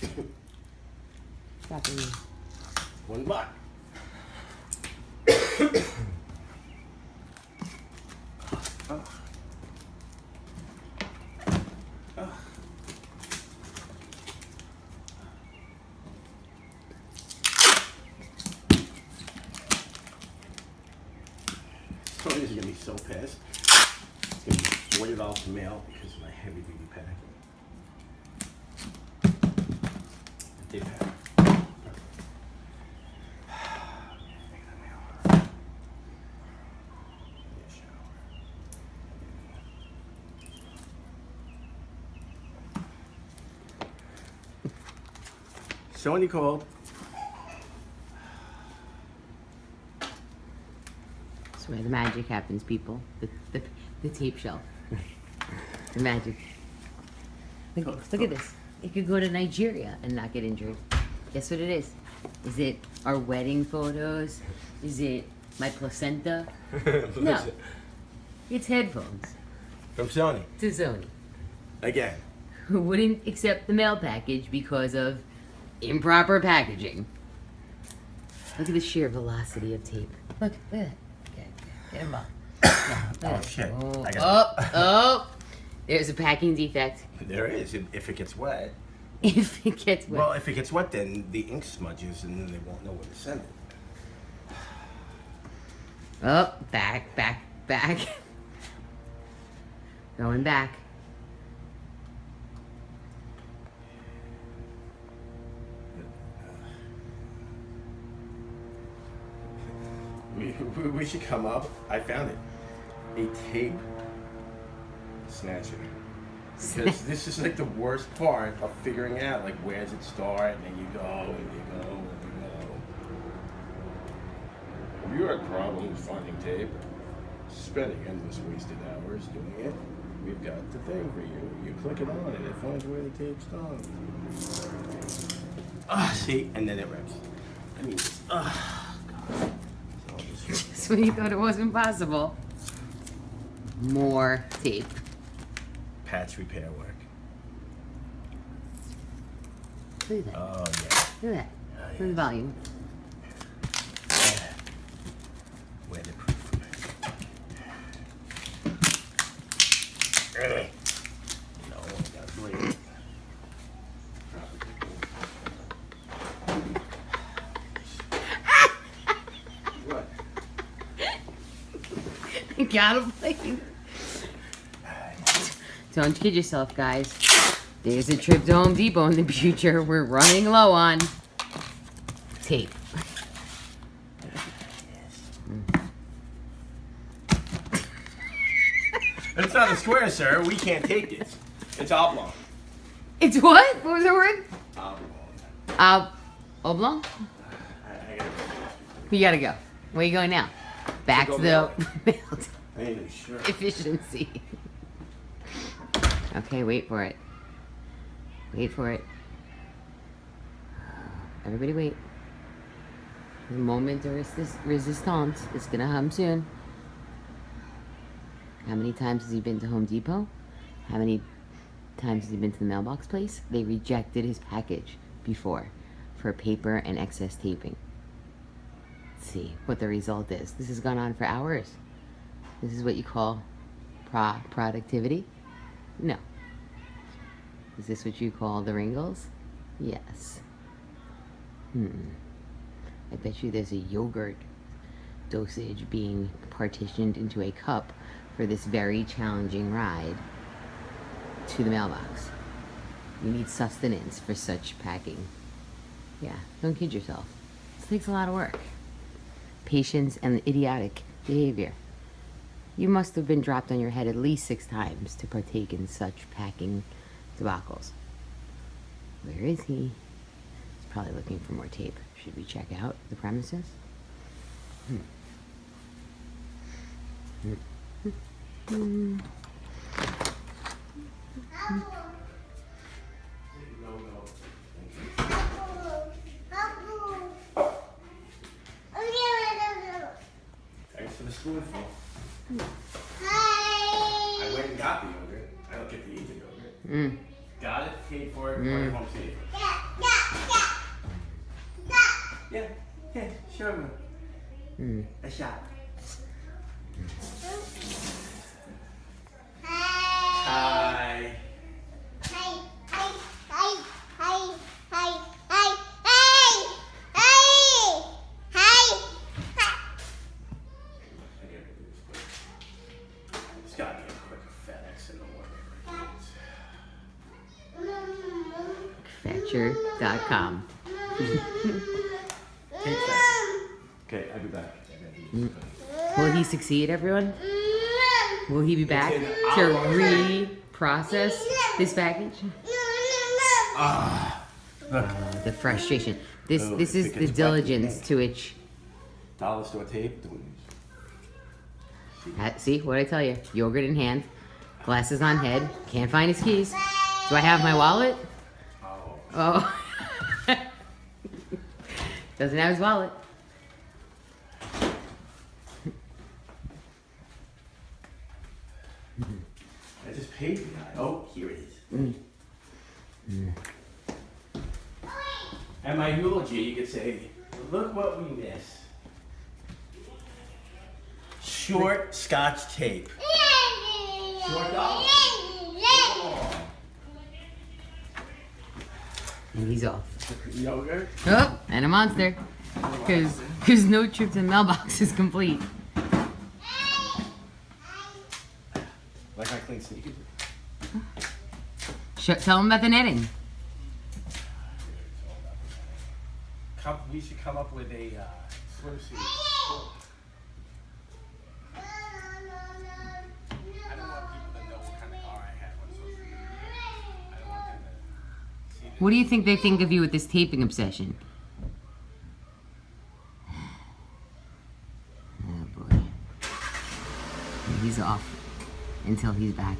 $1. Tony's gonna be so pissed. It's gonna be $40 to mail because of my heavy duty packing. They pack. Sony called. That's where the magic happens, people. The tape shelf. The magic. Look at this. It could go to Nigeria and not get injured. Guess what it is? Is it our wedding photos? Is it my placenta? No. It's headphones. From Sony. To Sony. Again. Who wouldn't accept the mail package because of improper packaging. Look at the sheer velocity of tape. Look at that. Get him up. Oh shit. Oh. There's a packing defect. There is, if it gets wet. If it gets wet. Well, if it gets wet, then the ink smudges and then they won't know where to send it. Oh, back. Going back. We should come up. I found it. A tape snatcher. Because this is like the worst part of figuring out, like, where does it start, and then you go, and you go, and you go. If you had problems finding tape, spending endless wasted hours doing it, we've got the thing for you. You click it on, and it finds where the tape's gone. See? And then it rips. I mean, God. Just when you thought it wasn't possible. More tape. Patch repair work. Look at that. Oh, yeah. Look at that. Look at the volume. Where the proof? No, I gotta breathe. What? I gotta blame. Don't kid yourself, guys. There's a trip to Home Depot in the future. We're running low on tape. It's not a square, sir. We can't take this. It's oblong. It's what? What was the word? Oblong. Oblong? I gotta go. You gotta go. Where are you going now? Back to the I need a shirt. efficiency. Okay, wait for it. Wait for it. Everybody wait. The moment of resistance is gonna come soon. How many times has he been to Home Depot? How many times has he been to the mailbox place? They rejected his package before for paper and excess taping. Let's see what the result is. This has gone on for hours. This is what you call productivity? No. Is this what you call the wrinkles? Yes. I bet you there's a yogurt dosage being partitioned into a cup for this very challenging ride to the mailbox. You need sustenance for such packing. Yeah, don't kid yourself. This takes a lot of work. Patience and idiotic behavior. You must have been dropped on your head at least 6 times to partake in such packing debacles. Where is he? He's probably looking for more tape. Should we check out the premises? Thanks for the spoonful. I went and got the yogurt. I don't get to eat the yogurt. Got it, paid for it, brought it home safe. Yeah, yeah, show me. A shot. Hi. It's gotta be a quick FedEx in the morning. Fetcher.com. Take that. Okay, I'll be back. Will he succeed, everyone? Will he be back It's an to hour. reprocess this package? The frustration. This Oh, is because the it's diligence wet. to which. Dollar store tape. See what I tell you? Yogurt in hand, glasses on head. Can't find his keys. Do I have my wallet? Oh. Doesn't have his wallet. I just paid the guy. Oh, here it is. At my eulogy, you could say, look what we miss. Short Scotch tape. Short dollar. And he's off. Yogurt. Oh, and a monster. Because no trip to the mailbox is complete. Like my clean sneakers. Tell him about the netting. We should come up with a swimsuit. I don't want people to know what kind of car I have on social media. I don't want them to see this. What do you think they think of you with this taping obsession? Oh boy. He's off until he's back.